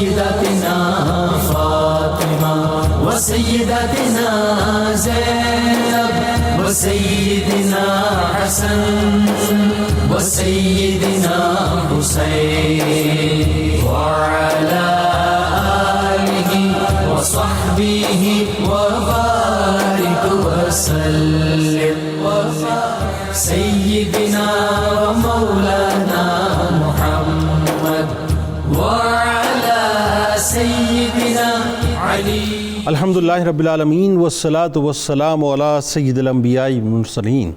وسيدتنا فاطمة وسيدتنا زينب وسيدنا حسن وسيدنا حسين وعلى آله وصحبه وبارك وسلم سيدنا ومولانا محمد وعلى سيدنا علي. الحمدللہ رب العالمین والصلاة والسلام علی سید الانبیاء والمرسلین.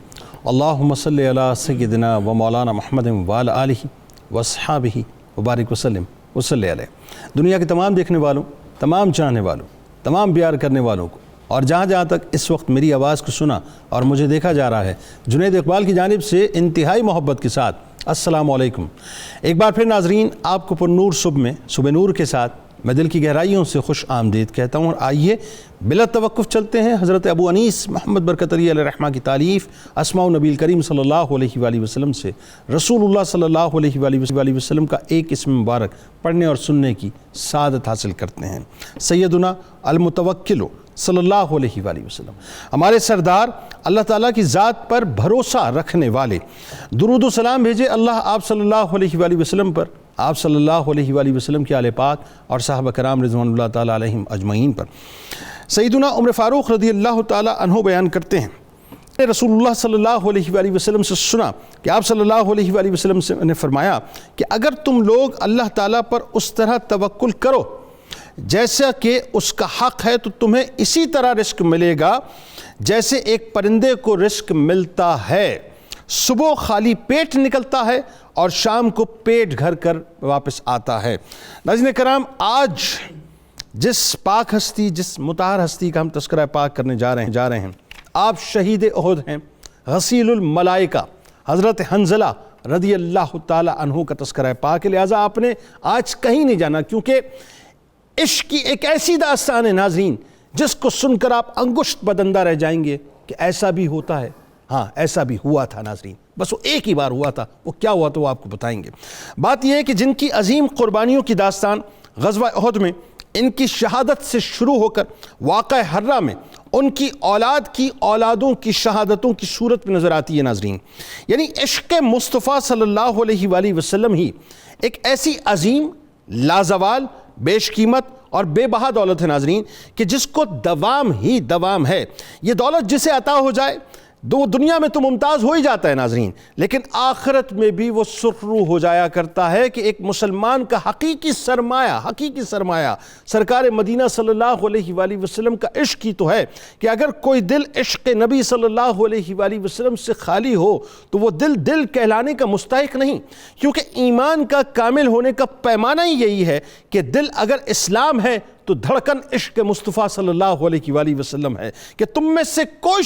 اللہم صلی علی سیدنا و مولانا محمد وعلی آلہ واصحابہ وبارک وسلم وصلی علیہ. دنیا کے تمام دیکھنے والوں، تمام چاہنے والوں، تمام پیار کرنے والوں کو، اور جہاں جہاں تک اس وقت میری آواز کو سنا اور مجھے دیکھا جا رہا ہے، جنید اقبال کی جانب سے انتہائی محبت کے ساتھ السلام علیکم. ایک بار پھر ناظرین، آپ کو پر نور صبح نور کے ساتھ میں دل کی گہرائیوں سے خوش آمدید کہتا ہوں. اور آئیے بلا توقف چلتے ہیں حضرت ابو انیس محمد برکت علی علیہ الرحمہ کی تعلیف اسماء النبی الکریم صلی اللہ علیہ وآلہ وسلم سے رسول اللہ صلی اللہ علیہ وآلہ وسلم کا ایک اسم مبارک پڑھنے اور سننے کی سعادت حاصل کرتے ہیں. سیدنا المتوکل صلی اللہ علیہ وآلہ وسلم، ہمارے سردار، اللہ تعالیٰ کی ذات پر بھروسہ رکھنے والے، درود و سلام بھیجے اللہ آپ صلی اللہ علیہ وآلہ وسلم پر، آپ صلی اللہ علیہ وآلہ وسلم کے آل پاک اور صحابہ کرام رضوان اللہ تعالیٰ علیہم اجمعین پر. سیدنا عمر فاروق رضی اللہ تعالیٰ عنہ بیان کرتے ہیں، رسول اللہ صلی اللہ علیہ وآلہ وسلم سے سنا کہ آپ صلی اللہ علیہ وآلہ وسلم نے فرمایا کہ اگر تم لوگ اللہ تعالیٰ پر اس طرح توکل کرو جیسا کہ اس کا حق ہے، تو تمہیں اسی طرح رزق ملے گا جیسے ایک پرندے کو رزق ملتا ہے. صبح خالی پیٹ نکلتا ہے اور شام کو پیٹ گھر کر واپس آتا ہے. ناظرین کرام، آج جس پاک ہستی، جس مطہر ہستی کا ہم تذکرہ پاک کرنے جا رہے ہیں، آپ شہید احد ہیں، غسیل الملائکہ حضرت حنظلہ رضی اللہ تعالی عنہ کا تذکرہ پاک ہے. لہٰذا آپ نے آج کہیں نہیں جانا، کیونکہ عشق کی ایک ایسی داستان ہے ناظرین جس کو سن کر آپ انگشت بدندہ رہ جائیں گے کہ ایسا بھی ہوتا ہے. ہاں، ایسا بھی ہوا تھا ناظرین، بس وہ ایک ہی بار ہوا تھا. وہ کیا ہوا تو وہ آپ کو بتائیں گے. بات یہ ہے کہ جن کی عظیم قربانیوں کی داستان غزوہ احد میں ان کی شہادت سے شروع ہو کر واقعہ حرہ میں ان کی اولاد کی اولادوں کی شہادتوں کی صورت میں نظر آتی ہے ناظرین. یعنی عشق مصطفیٰ صلی اللہ علیہ وآلہ وسلم ہی ایک ایسی عظیم، لازوال، بیش قیمت اور بے بہا دولت ہے ناظرین کہ جس کو دوام ہی دوام ہے. یہ دولت جسے عطا ہو جائے دنیا میں تو ممتاز ہو ہی جاتا ہے ناظرین، لیکن آخرت میں بھی وہ سرخرو ہو جایا کرتا ہے کہ ایک مسلمان کا حقیقی سرمایہ سرکار مدینہ صلی اللہ علیہ وآلہ وسلم کا عشق ہی تو ہے کہ اگر کوئی دل عشق نبی صلی اللہ علیہ وآلہ وسلم سے خالی ہو تو وہ دل کہلانے کا مستحق نہیں. کیونکہ ایمان کا کامل ہونے کا پیمانہ ہی یہی ہے کہ دل اگر اسلام ہے تو دھڑکن عشق مصطفیٰ صلی اللہ علیہ وآلہ وسلم ہے. کہ تم میں سے کوئی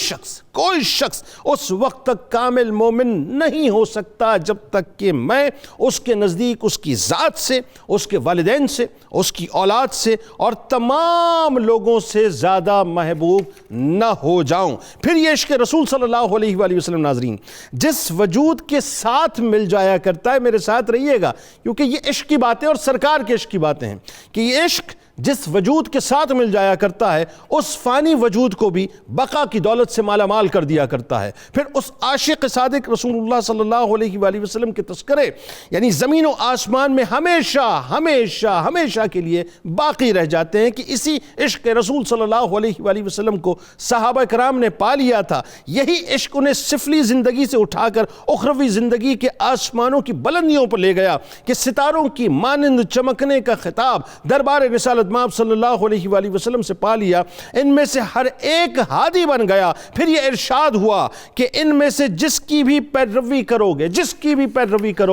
شخص اس وقت تک کامل مومن نہیں ہو سکتا جب تک کہ میں اس کے نزدیک اس کی ذات سے، اس کے والدین سے، اس کی اولاد سے اور تمام لوگوں سے زیادہ محبوب نہ ہو جاؤں. پھر یہ عشق رسول صلی اللہ علیہ وآلہ وسلم ناظرین جس وجود کے ساتھ مل جایا کرتا ہے، میرے ساتھ رہیے گا کیونکہ یہ عشق کی باتیں اور سرکار کے عشق کی باتیں ہیں، کہ یہ عشق جس وجود کے ساتھ مل جایا کرتا ہے اس فانی وجود کو بھی بقا کی دولت سے مالا مال کر دیا کرتا ہے. پھر اس عاشق صادق رسول اللہ صلی اللہ علیہ وآلہ وسلم کے تذکرے یعنی زمین و آسمان میں ہمیشہ کے لیے باقی رہ جاتے ہیں کہ اسی عشق رسول صلی اللہ علیہ وآلہ وسلم کو صحابہ کرام نے پا لیا تھا. یہی عشق انہیں سفلی زندگی سے اٹھا کر اخروی زندگی کے آسمانوں کی بلندیوں پر لے گیا کہ ستاروں کی مانند چمکنے کا خطاب دربار رسالت مآب صلی اللہ علیہ وآلہ وسلم سے پا لیا. ان میں سے ہر ایک ہادی بن گیا. پھر یہ ارشاد ہوا کہ ان میں سے جس کی بھی پیروی کرو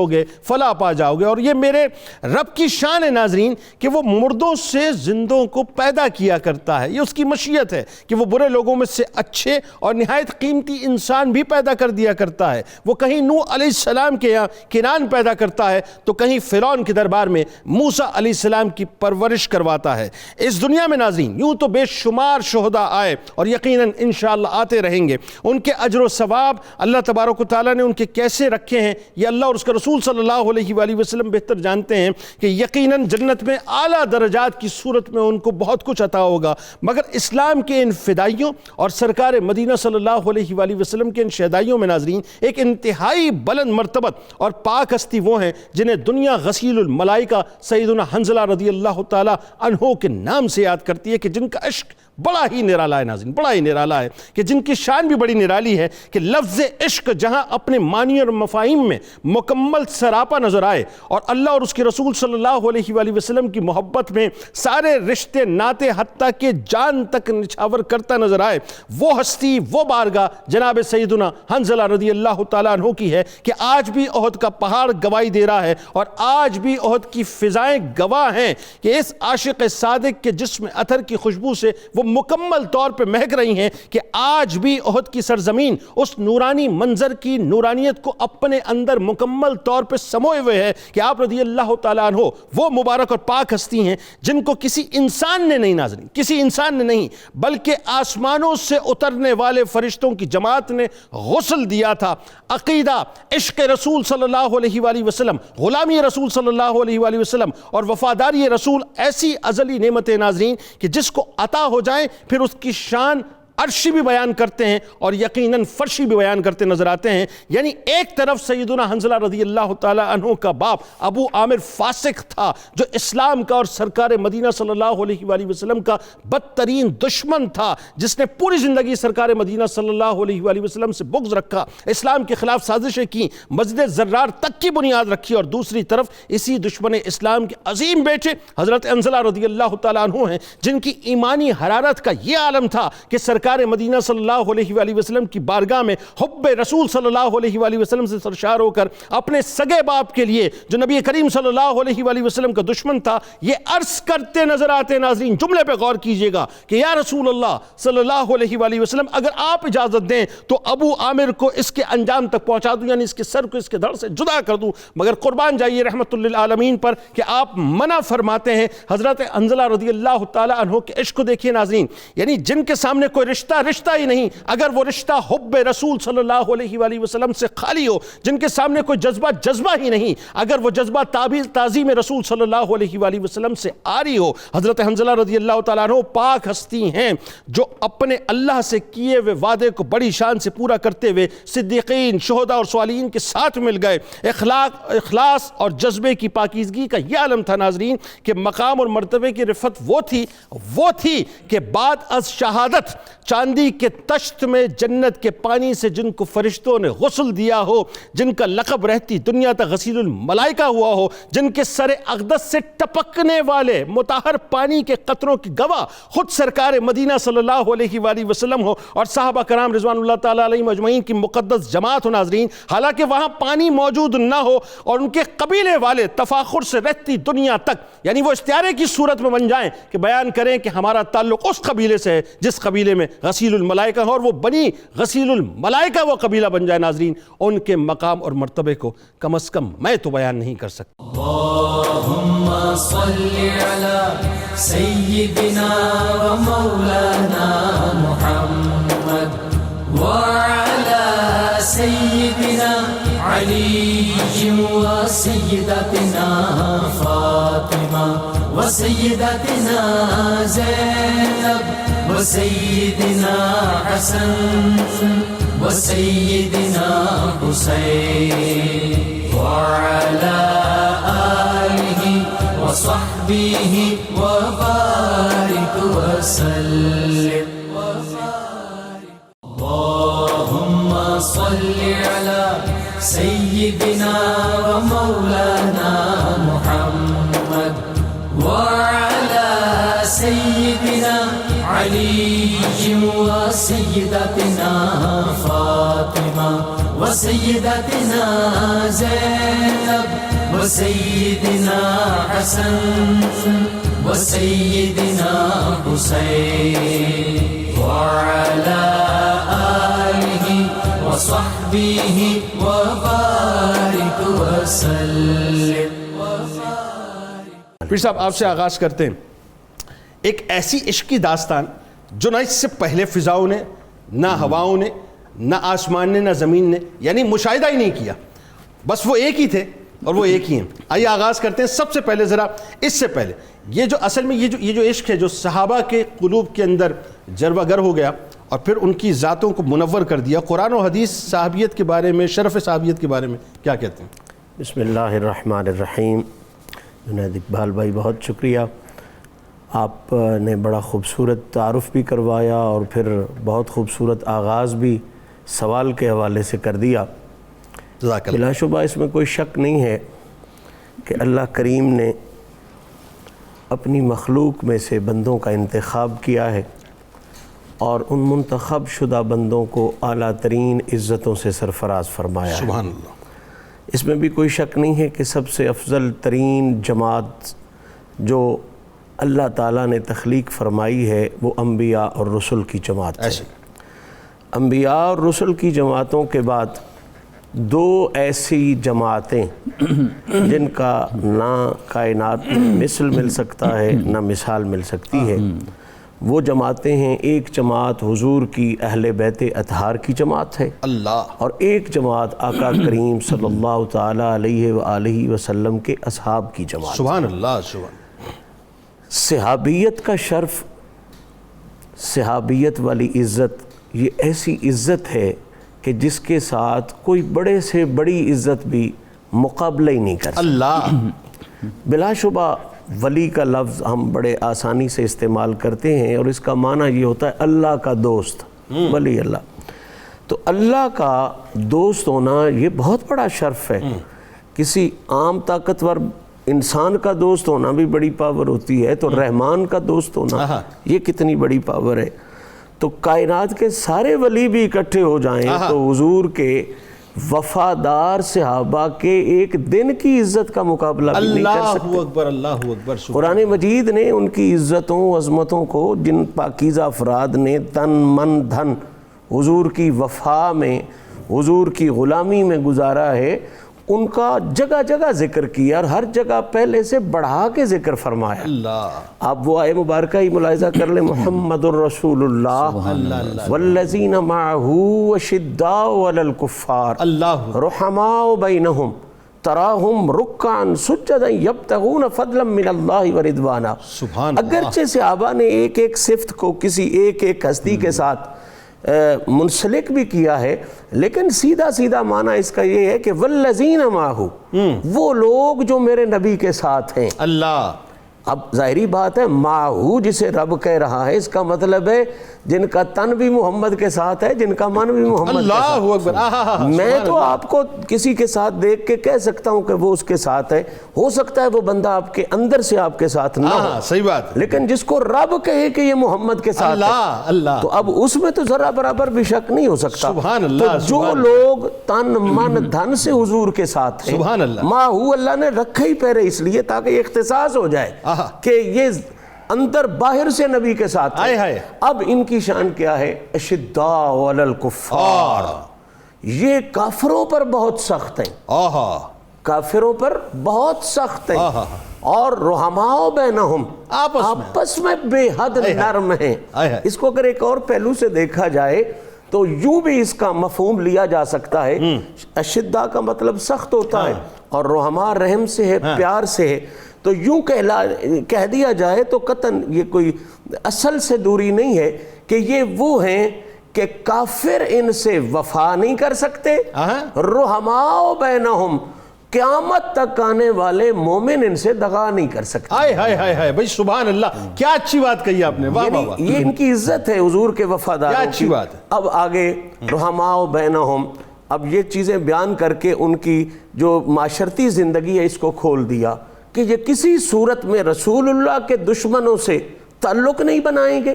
گے فلاح پا جاؤ گے. اور یہ میرے رب کی شان ہے ناظرین کہ وہ مردوں سے زندوں کو پیدا کیا کرتا ہے. یہ اس کی مشیت ہے کہ وہ برے لوگوں میں سے اچھے اور نہایت قیمتی انسان بھی پیدا کر دیا کرتا ہے. وہ کہیں نوح علیہ السلام کے یہاں کنان پیدا کرتا ہے تو کہیں فرعون کے دربار میں موسیٰ علیہ السلام کی پرورش کرواتا فرماتا ہے۔ اس دنیا میں ناظرین یوں تو بے شمار شہداء آئے اور یقیناً انشاءاللہ آتے رہیں گے، ان کے اجر و ثواب اللہ تبارک و تعالیٰ نے ان کے کیسے رکھے ہیں یہ اللہ اور اس کا رسول صلی اللہ علیہ وآلہ وسلم بہتر جانتے ہیں کہ یقیناً جنت میں اعلیٰ درجات کی صورت میں ان کو بہت کچھ عطا ہوگا، مگر اسلام کے ان فدائیوں اور سرکار مدینہ صلی اللہ علیہ وآلہ وسلم کے ان شہدائیوں میں ناظرین ایک انتہائی بلند مرتبت اور پاک ہستی وہ ہیں جنہیں دنیا غسیل الملائکہ سیدنا حنظلہ رضی اللہ تعالیٰ عنہ کے نام سے یاد کرتی ہے، کہ جن کا عشق بڑا ہی نرالا ہے ناظرین، بڑا ہی نرالا ہے، کہ جن کی شان بھی بڑی نرالی ہے، کہ لفظ عشق جہاں اپنے معنی اور مفاہیم میں مکمل سراپا نظر آئے اور اللہ اور اس کے رسول صلی اللہ علیہ وآلہ وسلم کی محبت میں سارے رشتے ناتے حتیٰ کہ جان تک نچھاور کرتا نظر آئے، وہ ہستی وہ بارگاہ جناب سیدنا حنظلہ رضی اللہ تعالیٰ عنہ کی ہے، کہ آج بھی احد کا پہاڑ گواہی دے رہا ہے اور آج بھی احد کی فضائیں گواہ ہیں کہ اس عاشق صادق کے جسم عطر کی خوشبو سے وہ مکمل طور پہ مہک رہی ہیں، کہ آج بھی احد کی سرزمین اس نورانی منظر کی نورانیت کو اپنے اندر مکمل طور پہ سموئے ہوئے ہے، کہ آپ رضی اللہ تعالیٰ عنہ وہ مبارک اور پاک ہستی ہیں جن کو کسی انسان نے نہیں ناظرین، کسی انسان نے نہیں بلکہ آسمانوں سے اترنے والے فرشتوں کی جماعت نے غسل دیا تھا۔ عقیدہ عشق رسول صلی اللہ علیہ وآلہ وسلم، غلامی رسول صلی اللہ علیہ وآلہ وسلم اور وفاداری رسول ایسی ازلی نعمت ناظرین کہ جس کو عطا ہو جائیں پھر اس کی شان عرشی بھی بیان کرتے ہیں اور یقیناً فرشی بھی بیان کرتے نظر آتے ہیں۔ یعنی ایک طرف سیدنا حنظلہ رضی اللہ تعالیٰ عنہ کا باپ ابو عامر فاسق تھا جو اسلام کا اور سرکار مدینہ صلی اللہ علیہ وآلہ وسلم کا بدترین دشمن تھا، جس نے پوری زندگی سرکار مدینہ صلی اللہ علیہ وآلہ وسلم سے بغض رکھا، اسلام کے خلاف سازشیں کی، مسجد زرار تک کی بنیاد رکھی، اور دوسری طرف اسی دشمن اسلام کے عظیم بیٹے حضرت حنظلہ رضی اللہ تعالیٰ عنہ ہیں جن کی ایمانی حرارت کا یہ عالم تھا کہ سرکار مدینہ صلی اللہ علیہ وآلہ وسلم کی بارگاہ میں حب رسول صلی اللہ علیہ وآلہ وسلم سے سرشار ہو کر اپنے سگے باپ کے لیے جو نبی کریم صلی اللہ علیہ وآلہ وسلم کا دشمن تھا یہ عرض کرتے نظر آتے ناظرین، جملے پہ غور کیجئے گا کہ یا رسول اللہ صلی اللہ علیہ وآلہ وسلم اگر آپ اجازت دیں تو ابو عامر کو اس کے انجام تک پہنچا دوں، یعنی اس کے سر کو اس کے دھڑ سے جدا کر دوں، مگر قربان جائیے رحمت للعالمین پر کہ آپ منع فرماتے ہیں۔ حضرت حنظلہ رضی اللہ تعالیٰ عنہ کے عشق کو دیکھیے ناظرین، یعنی جن کے سامنے کوئی رشتہ ہی نہیں، اگر وہ رشتہ حب رسول صلی اللہ علیہ وآلہ وسلم سے خالی ہو، جن کے سامنے کوئی جذبہ ہی نہیں، اگر وہ جذبہ تعظیم رسول صلی اللہ علیہ وآلہ وسلم سے آری ہو، حضرت حنظلہ رضی اللہ تعالیٰ عنہ پاک ہستی ہیں جو اپنے اللہ سے کیے ہوئے وعدے کو بڑی شان سے پورا کرتے ہوئے صدیقین، شہداء اور صالحین کے ساتھ مل گئے۔ اخلاص اور جذبے کی پاکیزگی کا یہ عالم تھا ناظرین کہ مقام اور مرتبے کی رفت وہ تھی کہ بعد از شہادت چاندی کے تشت میں جنت کے پانی سے جن کو فرشتوں نے غسل دیا ہو، جن کا لقب رہتی دنیا تک غسیل الملائکہ ہوا ہو، جن کے سر اقدس سے ٹپکنے والے مطہر پانی کے قطروں کی گواہ خود سرکار مدینہ صلی اللہ علیہ وآلہ وسلم ہو اور صحابہ کرام رضوان اللہ تعالیٰ علیہم اجمعین کی مقدس جماعت ہو ناظرین، حالانکہ وہاں پانی موجود نہ ہو اور ان کے قبیلے والے تفاخر سے رہتی دنیا تک، یعنی وہ استعارے کی صورت میں بن جائیں کہ بیان کریں کہ ہمارا تعلق اس قبیلے سے ہے جس قبیلے میں غسیل الملائکہ اور وہ بنی غسیل الملائکہ وہ قبیلہ بن جائے ناظرین، ان کے مقام اور مرتبے کو کم از کم میں تو بیان نہیں کر سکتا۔ اللہم صلی علی سیدنا و مولانا محمد وعلی سیدنا علی و سیدتنا فاطمہ و سیدتنا زینب و سیدنا حسن و سیدنا حسین وعلى آله وصحبه وبارك وسلم اللهم صل على سيدنا ومولانا محمد وعلى سيدنا علي وسيدتنا فاطمة وسيدتنا زينب وسيدنا حسن وسيدنا حسين وعلى آله وصحبه وبارك وسلم۔ پھر صاحب آپ سے آغاز کرتے ہیں ایک ایسی عشق کی داستان جو نہ اس سے پہلے فضاؤں نے، نہ ہواؤں نے، نہ آسمان نے، نہ زمین نے یعنی مشاہدہ ہی نہیں کیا، بس وہ ایک ہی تھے اور وہ ایک ہی ہیں۔ آئیے آغاز کرتے ہیں سب سے پہلے ذرا اس سے پہلے یہ جو اصل میں یہ جو عشق ہے جو صحابہ کے قلوب کے اندر جلوہ گر ہو گیا اور پھر ان کی ذاتوں کو منور کر دیا، قرآن و حدیث صحابیت کے بارے میں، شرف صحابیت کے بارے میں کیا کہتے ہیں؟ بسم اللہ الرحمن الرحیم۔ جنید اقبال بھائی بہت شکریہ، آپ نے بڑا خوبصورت تعارف بھی کروایا اور پھر بہت خوبصورت آغاز بھی سوال کے حوالے سے کر دیا۔ جزاک اللہ۔ بلا شبہ اس میں کوئی شک نہیں ہے کہ اللہ کریم نے اپنی مخلوق میں سے بندوں کا انتخاب کیا ہے اور ان منتخب شدہ بندوں کو اعلیٰ ترین عزتوں سے سرفراز فرمایا ہے۔ سبحان اللہ۔ اس میں بھی کوئی شک نہیں ہے کہ سب سے افضل ترین جماعت جو اللہ تعالیٰ نے تخلیق فرمائی ہے وہ انبیاء اور رسل کی جماعت ہے۔ انبیاء اور رسل کی جماعتوں کے بعد دو ایسی جماعتیں جن کا نہ کائنات میں مثل مل سکتا ہے نہ مثال مل سکتی ہے، وہ جماعتیں ہیں، ایک جماعت حضور کی اہل بیت اطہار کی جماعت ہے اللہ، اور ایک جماعت آقا کریم صلی اللہ تعالیٰ علیہ وآلہ وسلم کے اصحاب کی جماعت۔ سبحان اللہ، سبحان۔ صحابیت کا شرف، صحابیت والی عزت، یہ ایسی عزت ہے کہ جس کے ساتھ کوئی بڑے سے بڑی عزت بھی مقابلہ ہی نہیں کر سکتا۔ اللہ، بلا شبہ ولی کا لفظ ہم بڑے آسانی سے استعمال کرتے ہیں اور اس کا معنی یہ ہوتا ہے اللہ کا دوست، ولی اللہ۔ تو اللہ کا دوست ہونا یہ بہت بڑا شرف ہے۔ کسی عام طاقتور انسان کا دوست ہونا بھی بڑی پاور ہوتی ہے، تو رحمان کا دوست ہونا یہ کتنی بڑی پاور ہے۔ تو کائنات کے سارے ولی بھی اکٹھے ہو جائیں تو حضور کے وفادار صحابہ کے ایک دن کی عزت کا مقابلہ بھی نہیں کر سکتے۔ اللہ اکبر، اللہ اکبر۔ قرآن مجید نے ان کی عزتوں عظمتوں کو، جن پاکیزہ افراد نے تن من دھن حضور کی وفا میں، حضور کی غلامی میں گزارا ہے، ان کا جگہ جگہ ذکر کیا اور ہر جگہ پہلے سے بڑھا کے ذکر فرمایا۔ اللہ، آپ وہ آئے مبارکہ ہی ملاحظہ کر لیں، محمد الرسول اللہ والذین معہ اشداء علی الکفار اللہ، رحماء بینہم تراہم رکعا سجدا یبتغون فضلا من اللہ ورضوانا۔ سبحان اللہ۔ اگرچہ صحابہ نے ایک ایک صفت کو کسی ایک ایک ہستی کے ساتھ منسلک بھی کیا ہے، لیکن سیدھا سیدھا معنی اس کا یہ ہے کہ والذین معہ، وہ لوگ جو میرے نبی کے ساتھ ہیں۔ اللہ، اب ظاہری بات ہے معہ جسے رب کہہ رہا ہے، اس کا مطلب ہے جن کا تن بھی محمد کے ساتھ ہے، جن کا من بھی محمد کے اللہ ساتھ اکبر۔ میں تو آپ کو کسی کے ساتھ دیکھ کے کہہ سکتا ہوں کہ وہ اس کے ساتھ ہے، ہو سکتا ہے وہ بندہ آپ کے اندر سے آپ کے ساتھ نہ ہو، صحیح بات، لیکن جس کو رب کہے کہ یہ محمد کے ساتھ ہے، اللہ، اللہ، تو اب اس میں تو ذرا برابر بھی شک نہیں ہو سکتا۔ سبحان اللہ، تو جو لوگ تن من دھن سے حضور کے ساتھ ہیں، سبحان اللہ، معہ اللہ نے رکھا ہی پہلے اس لیے تاکہ یہ اختصاص ہو جائے کہ یہ اندر باہر سے نبی کے ساتھ ہے۔ اب ان کی شان کیا ہے؟ اشداء علی الکفار، یہ کافروں پر بہت سخت ہیں، کافروں پر بہت سخت ہیں، اور رحماء بینہم، آپس میں بے حد نرم ہیں۔ اس کو اگر ایک اور پہلو سے دیکھا جائے تو یوں بھی اس کا مفہوم لیا جا سکتا ہے، اشداء کا مطلب سخت ہوتا ہے اور رحماء رحم سے ہے، پیار سے ہے، تو یوں کہہ دیا جائے تو قطعاً یہ کوئی اصل سے دوری نہیں ہے کہ یہ وہ ہیں کہ کافر ان سے وفا نہیں کر سکتے، رحماء بینہم، قیامت تک آنے والے مومن ان سے دغا نہیں کر سکتے۔ ہائے ہائے ہائے ہائے بھائی، سبحان اللہ، کیا اچھی بات کہی آپ نے، واہ واہ واہ، یہ ان کی عزت ہے حضور کے وفاداروں کی، کیا اچھی بات ہے۔ اب آگے رحماء بینہم، اب یہ چیزیں بیان کر کے ان کی جو معاشرتی زندگی ہے اس کو کھول دیا کہ یہ کسی صورت میں رسول اللہ کے دشمنوں سے تعلق نہیں بنائیں گے۔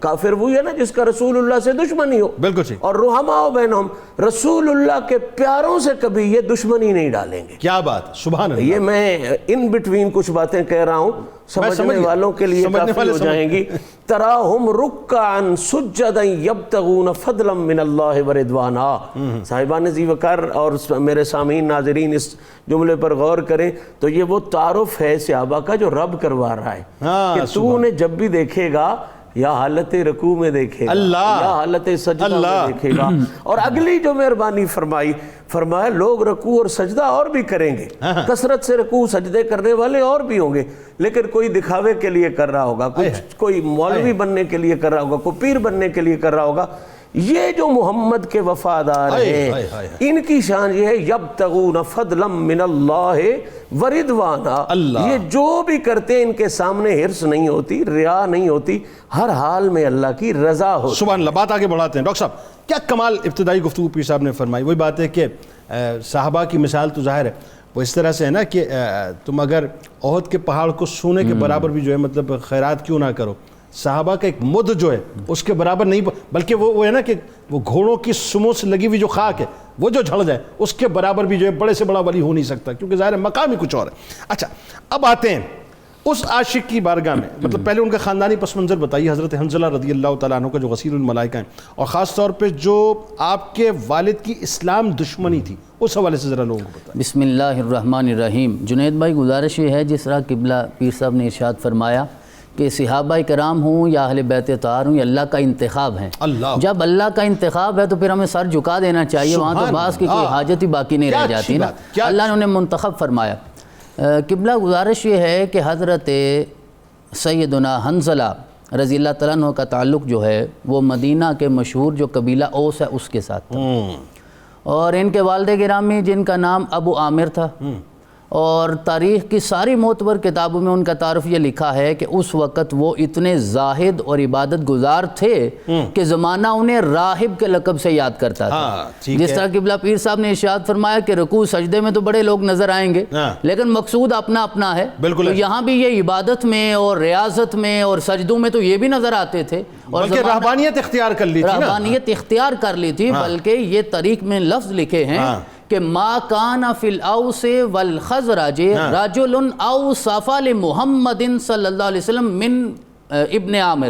کافر وہی ہے نا جس کا رسول اللہ سے دشمنی ہو، بالکل صحیح، اور رحماء بینہم، رسول اللہ کے پیاروں سے کبھی یہ دشمنی نہیں ڈالیں گے۔ کیا بات، سبحان اللہ۔ یہ میں ان بٹوین کچھ باتیں کہہ رہا ہوں، سمجھنے والوں کے لیے کافی ہو جائیں گی. تراہم رکعا سجدا یبتغون فضلا من اللہ ورضوانا. صاحبان ذی وقار اور میرے سامعین ناظرین اس جملے پر غور کریں تو یہ وہ تعارف ہے صحابہ کا جو رب کروا رہا ہے کہ تو انہیں جب بھی دیکھے گا یا حالت رکوع میں دیکھے گا یا حالت سجدہ میں دیکھے گا. اور اگلی جو مہربانی فرمایا لوگ رکوع اور سجدہ اور بھی کریں گے, کثرت سے رکوع سجدے کرنے والے اور بھی ہوں گے, لیکن کوئی دکھاوے کے لیے کر رہا ہوگا, کوئی مولوی بننے کے لیے کر رہا ہوگا, کوئی پیر بننے کے لیے کر رہا ہوگا. یہ جو محمد کے وفادار ہیں ان کی شان یہ ہے یبتغون فضلا من اللہ ورضوانا. یہ جو بھی کرتے ہیں ان کے سامنے حرص نہیں ہوتی, ریا نہیں ہوتی, ہر حال میں اللہ کی رضا ہوتی. سبحان اللہ. بات آگے بڑھاتے ہیں. ڈاکٹر صاحب کیا کمال ابتدائی گفتگو پیر صاحب نے فرمائی. وہی بات ہے کہ صحابہ کی مثال تو ظاہر ہے وہ اس طرح سے ہے نا کہ تم اگر احد کے پہاڑ کو سونے کے برابر بھی جو ہے مطلب خیرات کیوں نہ کرو, صحابہ کا ایک مد جو ہے اس کے برابر نہیں, بلکہ وہ ہے نا کہ وہ گھوڑوں کی سموں سے لگی ہوئی جو خاک ہے وہ جو جھڑ جائے اس کے برابر بھی جو ہے بڑے سے بڑا ولی ہو نہیں سکتا, کیونکہ ظاہر ہے مقام ہی کچھ اور ہے. اچھا اب آتے ہیں اس عاشق کی بارگاہ میں. مطلب پہلے ان کا خاندانی پس منظر بتائیے. حضرت حنظلہ رضی اللہ تعالیٰ عنہ کا جو غسیل الملائکہ ہیں, اور خاص طور پہ جو آپ کے والد کی اسلام دشمنی تھی, اس حوالے سے ذرا لوگوں کو بتائیں. بسم اللہ الرحمن الرحیم. جنید بھائی گزارش یہ ہے جس طرح قبلہ پیر صاحب نے ارشاد فرمایا کہ صحابہ کرام ہوں یا اہل بیت اطہار ہوں یہ اللہ کا انتخاب ہے. جب اللہ کا انتخاب ہے تو پھر ہمیں سر جھکا دینا چاہیے, وہاں تو بعض کی کوئی حاجت ہی باقی نہیں رہ جاتی نا. اللہ نے انہیں منتخب فرمایا. قبلہ گزارش یہ ہے کہ حضرت سیدنا حنظلہ رضی اللہ تعالیٰ عنہ کا تعلق جو ہے وہ مدینہ کے مشہور جو قبیلہ اوس ہے اس کے ساتھ تھا, اور ان کے والد گرامی جن کا نام ابو عامر تھا, اور تاریخ کی ساری معتبر کتابوں میں ان کا تعارف یہ لکھا ہے کہ اس وقت وہ اتنے زاہد اور عبادت گزار تھے کہ زمانہ انہیں راہب کے لقب سے یاد کرتا تھا. جس طرح قبلہ پیر صاحب نے ارشاد فرمایا کہ رکوع سجدے میں تو بڑے لوگ نظر آئیں گے لیکن مقصود اپنا اپنا ہے. تو یہاں بھی یہ عبادت میں اور ریاضت میں اور سجدوں میں تو یہ بھی نظر آتے تھے, اور بلکہ رہبانیت اختیار کر لی تھی. رہبانیت اختیار کر لی تھی, بلکہ یہ طریق میں لفظ لکھے ہیں کہ ما کان فی الاوس والخزرج رجل اوصف لمحمد صلی اللہ علیہ وسلم من ابن عامر,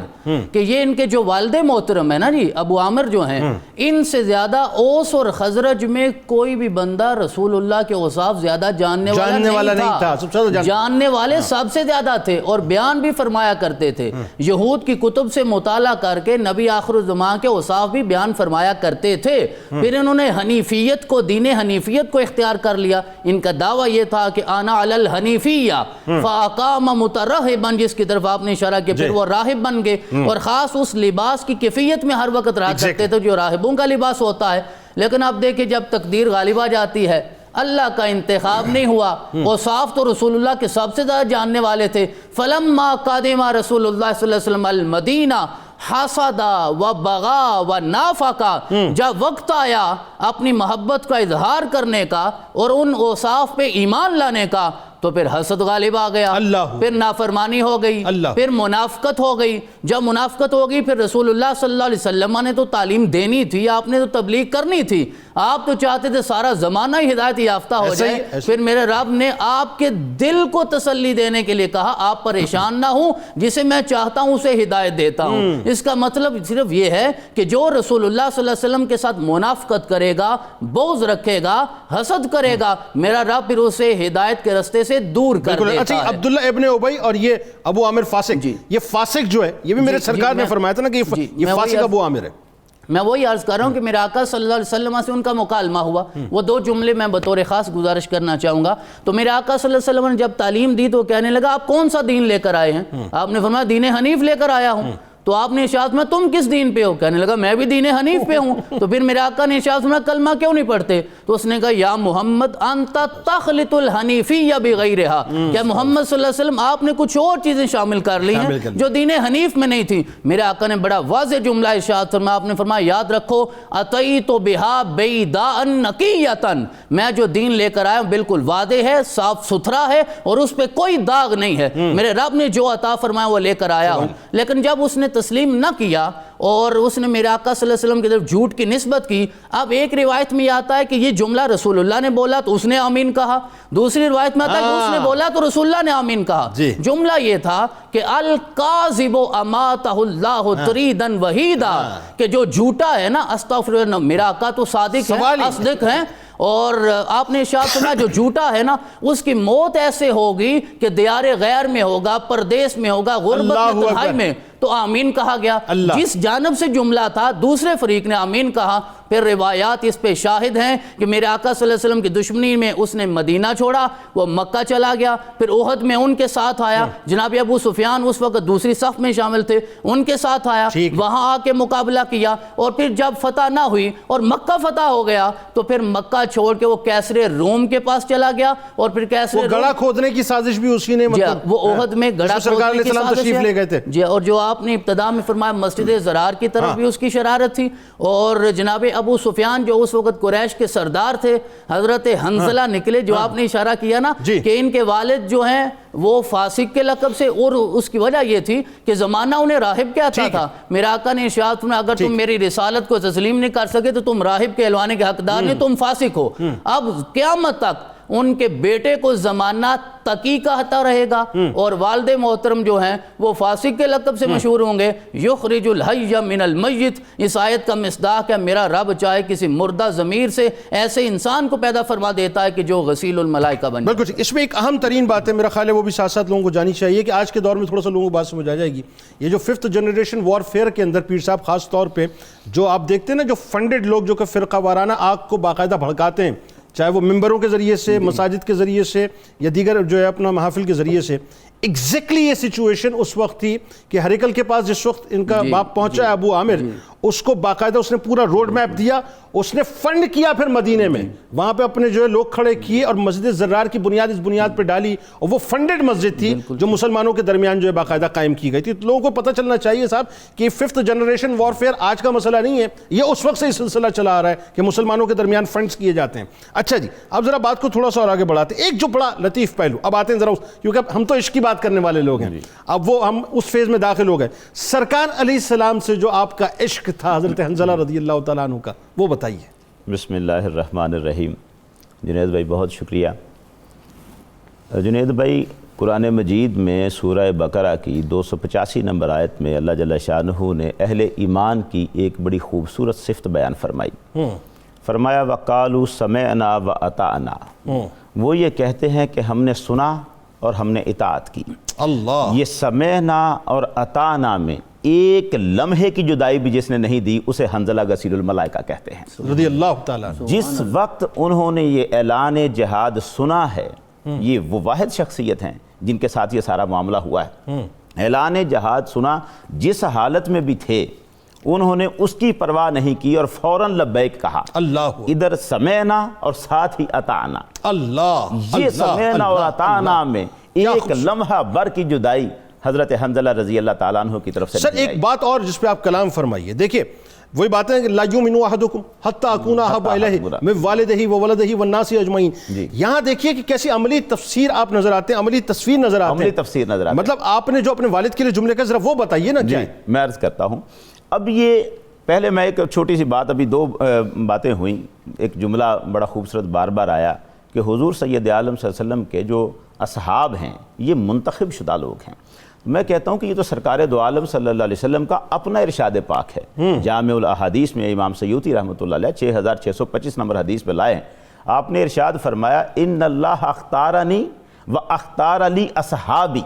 کہ یہ ان کے جو والد محترم ہے نا جی ابو عامر جو ہیں, ان سے زیادہ اوس اور خزرج میں کوئی بھی بندہ رسول اللہ کے اوصاف زیادہ جاننے والا نہیں تھا. جاننے والے سب سے زیادہ تھے اور بیان بھی فرمایا کرتے تھے. یہود کی کتب سے مطالعہ کر کے نبی آخر الزمان کے اوصاف بھی بیان فرمایا کرتے تھے. پھر انہوں نے حنیفیت کو, دین حنیفیت کو اختیار کر لیا. ان کا دعویٰ یہ تھا کہ انا علی الحنیفیہ فاقام مترہبا, جس کی طرف آپ نے اشارہ کیا, وہ راہب بن گئے, اور خاص اس لباس کی کیفیت میں ہر وقت رہا کرتے تھے جو راہبوں کا لباس ہوتا ہے. لیکن اب دیکھیں جب تقدیر غالب آ جاتی ہے, اللہ کا انتخاب نہیں ہوا, اوصاف تو رسول اللہ کے سب سے زیادہ جاننے والے تھے. فلما قادم رسول اللہ صلی اللہ علیہ وسلم المدینہ حسدا و بغا و نافقا, جب وقت آیا اپنی محبت کا اظہار کرنے کا اور ان اوصاف پہ ایمان لانے کا, تو پھر حسد غالب آ گیا, پھر نافرمانی ہو گئی, پھر منافقت ہو گئی. جب منافقت ہو گئی پھر رسول اللہ صلی اللہ علیہ وسلم نے تو تعلیم دینی تھی, آپ نے تو تبلیغ کرنی تھی, آپ تو چاہتے تھے سارا زمانہ ہی ہدایت یافتہ ہو جائے. پھر میرے رب نے آپ کے دل کو تسلی دینے کے لیے کہا آپ پریشان نہ ہوں, جسے میں چاہتا ہوں اسے ہدایت دیتا ہوں. اس کا مطلب صرف یہ ہے کہ جو رسول اللہ صلی اللہ علیہ وسلم کے ساتھ منافقت کرے گا, بغض رکھے گا, حسد کرے گا, میرا رب پھر اسے ہدایت کے رستے سے دور کر دیتا ہے. اچھا عبداللہ ابن ابی اور یہ ابو عامر فاسق, یہ فاسق جو ہے یہ بھی میرے سرکار نے فرمایا تھا نا کہ یہ فاسق ابو عامر ہے. میں وہی عرض کر رہا ہوں کہ میرے آقا صلی اللہ علیہ وسلم سے ان کا مکالمہ ہوا. وہ دو جملے میں بطور خاص گزارش کرنا چاہوں گا. تو میرے آقا صلی اللہ علیہ وسلم نے جب تعلیم دی تو وہ کہنے لگا آپ کون سا دین لے کر آئے ہیں؟ آپ نے فرمایا دین حنیف لے کر آیا ہوں. تو آپ نے ارشاد میں تم کس دین پہ ہو؟ کہنے لگا میں بھی دین حنیف پہ ہوں. تو پھر میرے آقا نے ارشاد میں کلمہ کیوں نہیں پڑھتے؟ تو اس نے کہا یا محمد انت تخلط الحنیفیہ بغیرہا, کہ محمد صلی اللہ علیہ وسلم آپ نے کچھ اور چیزیں شامل کر لی ہیں جو دین حنیف میں نہیں تھی. میرے آقا نے بڑا واضح جملہ ارشاد فرمایا, آپ نے فرمایا یاد رکھو اتیت بہا بیضاء نقیۃ, میں جو دین لے کر آیا ہوں بالکل واضح ہے, صاف ستھرا ہے اور اس پہ کوئی داغ نہیں ہے. میرے رب نے جو عطا فرمایا وہ لے کر آیا ہوں. لیکن جب اس نے تسلیم نہ کیا اور اس نے میرے آقا صلی اللہ علیہ وسلم کی طرف جھوٹ کی نسبت کی. اب ایک روایت میں یہ آتا ہے کہ یہ جملہ رسول اللہ نے بولا تو اس نے آمین کہا, دوسری روایت میں آتا ہے کہ اس نے بولا تو رسول اللہ نے آمین کہا. جملہ یہ تھا کہ الکاذب اماتہ اللہ تریدا وحیدا, کہ جو جھوٹا ہے نا, استغفر اللہ, میرا آقا تو صادق ہے, اصدق ہیں, اور آپ نے ارشاد سنا جو جھوٹا ہے نا اس کی موت ایسے ہوگی کہ دیار غیر میں ہوگا, پردیس میں ہوگا, غربت میں, تنہائی میں. تو آمین کہا گیا. جس جانب سے جملہ تھا دوسرے فریق نے آمین کہا. پھر روایات اس پہ شاہد ہیں کہ میرے آقا صلی اللہ علیہ وسلم کی دشمنی میں اس نے مدینہ چھوڑا, وہ مکہ چلا گیا, پھر احد میں ان کے ساتھ آیا, جناب ابو سفیان اس وقت دوسری صف میں شامل تھے, ان کے ساتھ آیا, وہاں آ کے مقابلہ کیا, اور پھر جب فتح نہ ہوئی اور مکہ فتح ہو گیا تو پھر مکہ چھوڑ کے وہ کیسر روم کے پاس چلا گیا, اور پھر کیسر گڑھا کھودنے کی سازش بھی اسی نے, وہ احد میں گڑھا کھودنے کی سازش ہے جی. اور جو آپ نے ابتدا میں فرمایا مسجد زرار کی طرف بھی اس کی شرارت تھی, اور جناب ابو سفیان جو اس وقت قریش کے سردار تھے, حضرت حنظلہ نکلے, جو آپ نے اشارہ کیا نا کہ ان کے والد جو ہیں وہ فاسق کے لقب سے, اور اس کی وجہ یہ تھی کہ زمانہ انہیں راہب کہتا تھا. میرا آقا نے ارشاد فرمایا اگر تم میری رسالت کو تسلیم نہیں کر سکے تو تم راہب کے کہلوانے کے حقدار نہیں, تم فاسق ہو. اب قیامت تک ان کے بیٹے کو زمانہ تقی کہتا رہے گا, اور والد محترم جو ہیں وہ فاسق کے لقب سے مشہور ہوں گے. یخرج الحی من المیت, اس آیت کا مصداق ہے میرا رب چاہے کسی مردہ ضمیر سے ایسے انسان کو پیدا فرما دیتا ہے کہ جو غسیل الملائکہ بن جائے. بالکل. اس میں ایک اہم ترین بات ہے, میرا خیال ہے وہ بھی ساتھ ساتھ لوگوں کو جانی چاہیے, کہ آج کے دور میں تھوڑا سا لوگوں کو بات سمجھ آ جائے گی. یہ جو 5th جنریشن وارفیئر کے اندر پیر صاحب خاص طور پہ جو آپ دیکھتے ہیں نا, جو فنڈڈ لوگ جو کہ فرقہ وارانہ آگ کو باقاعدہ بھڑکاتے ہیں, چاہے وہ ممبروں کے ذریعے سے, مساجد کے ذریعے سے, یا دیگر جو ہے اپنا محافل کے ذریعے سے, ایگزیکٹلی یہ سچویشن اس وقت تھی کہ ہریکل کے پاس جس وقت ان کا باپ پہنچا ہے ابو عامر, اس کو باقاعدہ اس نے پورا روڈ میپ دیا, اس نے فنڈ کیا پھر مدینے میں, وہاں پہ اپنے جو ہے لوگ کھڑے کیے اور مسجد زرار کی بنیاد اس بنیاد پہ ڈالی, اور وہ فنڈڈ مسجد تھی جو مسلمانوں کے درمیان جو ہے باقاعدہ قائم کی گئی تھی. تو لوگوں کو پتہ چلنا چاہیے صاحب کہ 5th جنریشن وارفیئر آج کا مسئلہ نہیں ہے, یہ اس وقت سے یہ سلسلہ چلا آ رہا ہے کہ مسلمانوں کے درمیان فنڈز کیے جاتے ہیں. اچھا جی, اب ذرا بات کو تھوڑا سا اور آگے بڑھاتے ہیں. ایک جو بڑا لطیف پہلو, اب آتے ہیں ذرا, کیونکہ ہم تو عشق کی بات کرنے والے لوگ ہیں, اب وہ ہم اس فیز میں داخل ہو گئے. سرکار علیہ السلام سے جو آپ کا عشق تھا حضرت حنظلہ رضی اللہ تعالیٰ عنہ کا, وہ بتائیے. بسم اللہ الرحمن الرحیم. جنید بھائی بہت شکریہ. جنید بھائی, قرآن مجید میں سورہ بقرہ کی 285 نمبر آیت میں اللہ جل شانہ نے اہل ایمان کی ایک بڑی خوبصورت صفت بیان فرمائی. فرمایا وَقَالُوا سَمِعْنَا وَأَطَعْنَا, وہ یہ کہتے ہیں کہ ہم نے سنا اور ہم نے اطاعت کی. اللہ, یہ سمعنا اور اطعنا میں ایک لمحے کی جدائی بھی جس نے نہیں دی اسے حنظلہ غسیل الملائکہ کہتے ہیں رضی اللہ تعالیٰ. جس وقت انہوں نے یہ اعلان جہاد سنا ہے, یہ وہ واحد شخصیت ہیں جن کے ساتھ یہ سارا معاملہ ہوا ہے. اعلان جہاد سنا, جس حالت میں بھی تھے انہوں نے اس کی پرواہ نہیں کی اور فوراً لبیک کہا. اللہ, ادھر سمعنا اور ساتھ ہی اطعنا. اللہ, یہ سمعنا اور اطعنا میں ایک لمحہ بر کی جدائی حضرت حنظلہ رضی اللہ تعالیٰ عنہ کی طرف سے. سر ایک بات اور جس پہ آپ کلام فرمائیے, دیکھیں وہی باتیں کہ لا یؤمن احدکم حتی اکون احب الیہ من والدہ وولدہ والناس اجمعین. یہاں دیکھیے کہ کیسی عملی تفسیر آپ نظر آتے ہیں, عملی تصویر نظر آتے ہیں, عملی تفسیر نظر آتے ہیں. مطلب آپ نے جو اپنے والد کے لیے جملے کا ذرا وہ بتائیے نا. جی میں عرض کرتا ہوں. اب یہ پہلے میں ایک چھوٹی سی بات, ابھی 2 باتیں ہوئیں. ایک جملہ بڑا خوبصورت بار بار آیا کہ حضور سید عالم صلی اللہ علیہ وسلم کے جو اصحاب ہیں یہ منتخب شدہ لوگ ہیں. میں کہتا ہوں کہ یہ تو سرکار دو عالم صلی اللہ علیہ وسلم کا اپنا ارشاد پاک ہے. جامع الاحادیث میں امام سیوطی رحمۃ اللہ علیہ 6625 نمبر حدیث پہ لائے ہیں. آپ نے ارشاد فرمایا ان اللہ اختارنی و اختار لی اصحابی,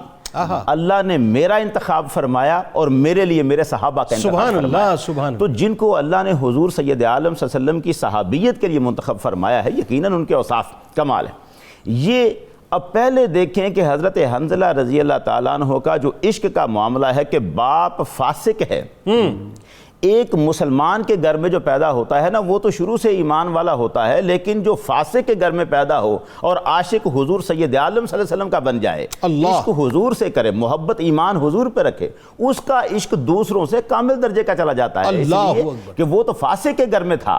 اللہ نے میرا انتخاب فرمایا اور میرے لیے میرے صحابہ کا انتخاب فرمایا. سبحان اللہ, سبحان اللہ. تو جن کو اللہ نے حضور سید عالم صلی اللہ علیہ وسلم کی صحابیت کے لیے منتخب فرمایا ہے, یقیناً ان کے اوصاف کمال ہے. یہ اب پہلے دیکھیں کہ حضرت حنظلہ رضی اللہ تعالیٰ عنہ کا جو عشق کا معاملہ ہے کہ باپ فاسق ہے. ایک مسلمان کے گھر میں جو پیدا ہوتا ہے نا وہ تو شروع سے ایمان والا ہوتا ہے, لیکن جو فاسق کے گھر میں پیدا ہو اور عاشق حضور سید عالم صلی اللہ علیہ وسلم کا بن جائے, عشق حضور سے کرے, محبت ایمان حضور پہ رکھے, اس کا عشق دوسروں سے کامل درجے کا چلا جاتا ہے. اس لیے کہ وہ تو فاسق کے گھر میں تھا,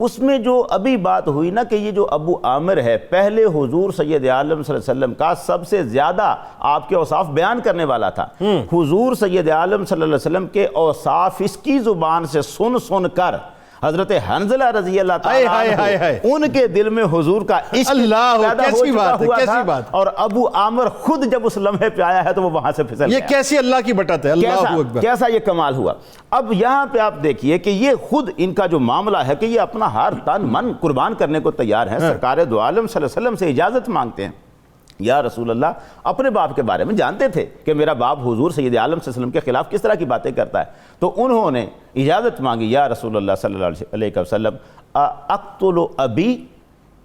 اس میں جو ابھی بات ہوئی نا کہ یہ جو ابو عامر ہے پہلے حضور سید عالم صلی اللہ علیہ وسلم کا سب سے زیادہ آپ کے اوصاف بیان کرنے والا تھا. حضور سید عالم صلی اللہ علیہ وسلم کے اوصاف اس کی زبان سے سن سن کر حضرت حنظلہ رضی اللہ تعالیٰ عنہ ان کے دل میں حضور کا عشق پیدا ہو چکا ہوا تھا, اور ابو عامر خود جب اس لمحے پہ آیا ہے تو وہ وہاں سے پھسل گیا. یہ کیسی اللہ کی بٹت ہے, اللہ اکبر, کیسا یہ کمال ہوا. اب یہاں پہ آپ دیکھیے کہ یہ خود ان کا جو معاملہ ہے کہ یہ اپنا ہر تن من قربان کرنے کو تیار ہیں. سرکار دو عالم صلی اللہ علیہ وسلم سے اجازت مانگتے ہیں, یا رسول اللہ, اپنے باپ کے بارے میں جانتے تھے کہ میرا باپ حضور سید عالم صلی اللہ علیہ وسلم کے خلاف کس طرح کی باتیں کرتا ہے, تو انہوں نے اجازت مانگی, یا رسول اللہ صلی اللہ علیہ وسلم اقتل ابی,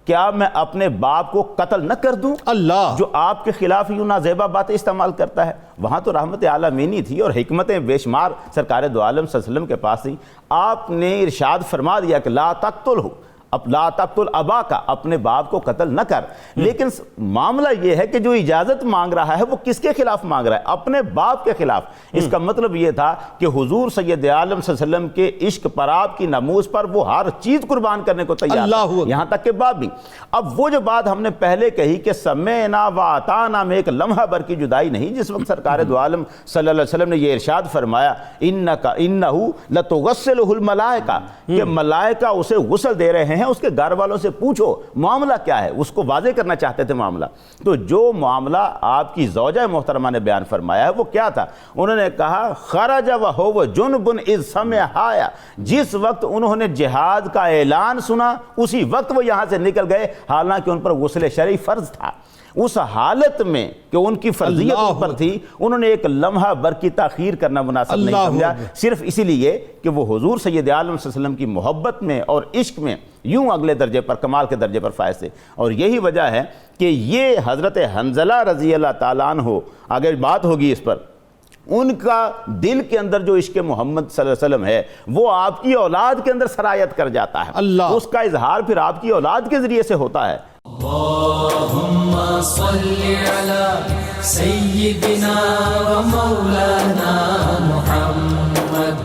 کیا میں اپنے باپ کو قتل نہ کر دوں اللہ جو آپ کے خلاف یوں نازیبہ باتیں استعمال کرتا ہے. وہاں تو رحمت عالمینی تھی اور حکمتیں بے شمار سرکار دو عالم صلی اللہ علیہ وسلم کے پاس تھی. آپ نے ارشاد فرما دیا کہ لا تقتل ہو, اب لا تقتل ابا کا, اپنے باپ کو قتل نہ کر. لیکن معاملہ یہ ہے کہ جو اجازت مانگ رہا ہے وہ کس کے خلاف مانگ رہا ہے؟ اپنے باپ کے خلاف. اس کا مطلب یہ تھا کہ حضور سید عالم صلی اللہ علیہ وسلم کے عشق پر, آپ کی ناموس پر وہ ہر چیز قربان کرنے کو تیار ہے, یہاں تک کہ باپ بھی. اب وہ جو بات ہم نے پہلے کہی کہ سمعنا و اطعنا میں ایک لمحہ بھر کی جدائی نہیں, جس وقت سرکار دو عالم صلی اللہ علیہ وسلم نے یہ ارشاد فرمایا انہ لتغسلہ الملائکہ, کہ ملائکہ اسے غسل دے رہے ہیں, اس کے گھر والوں سے پوچھو معاملہ کیا ہے, اس کو واضح کرنا چاہتے تھے معاملہ. تو جو معاملہ آپ کی زوجہ محترمہ نے بیان فرمایا ہے وہ کیا تھا؟ انہوں نے کہا خرج وہو جنب اذ سمع آیا, جس وقت انہوں نے جہاد کا اعلان سنا اسی وقت وہ یہاں سے نکل گئے, حالانکہ ان پر غسل شرعی فرض تھا. اس حالت میں کہ ان کی فرضیت ان پر تھی, انہوں نے ایک لمحہ بر کی تاخیر کرنا مناسب نہیں سمجھا, صرف اسی لیے کہ وہ حضور سید عالم صلی اللہ علیہ وسلم کی محبت میں اور عشق میں یوں اگلے درجے پر, کمال کے درجے پر فائز تھے. اور یہی وجہ ہے کہ یہ حضرت حنظلہ رضی اللہ تعالیٰ عنہ, آگے بات ہوگی اس پر, ان کا دل کے اندر جو عشق محمد صلی اللہ علیہ وسلم ہے وہ آپ کی اولاد کے اندر سرایت کر جاتا ہے, اس کا اظہار پھر آپ کی اولاد کے ذریعے سے ہوتا ہے. اللہم صلی علی سیدنا و مولانا محمد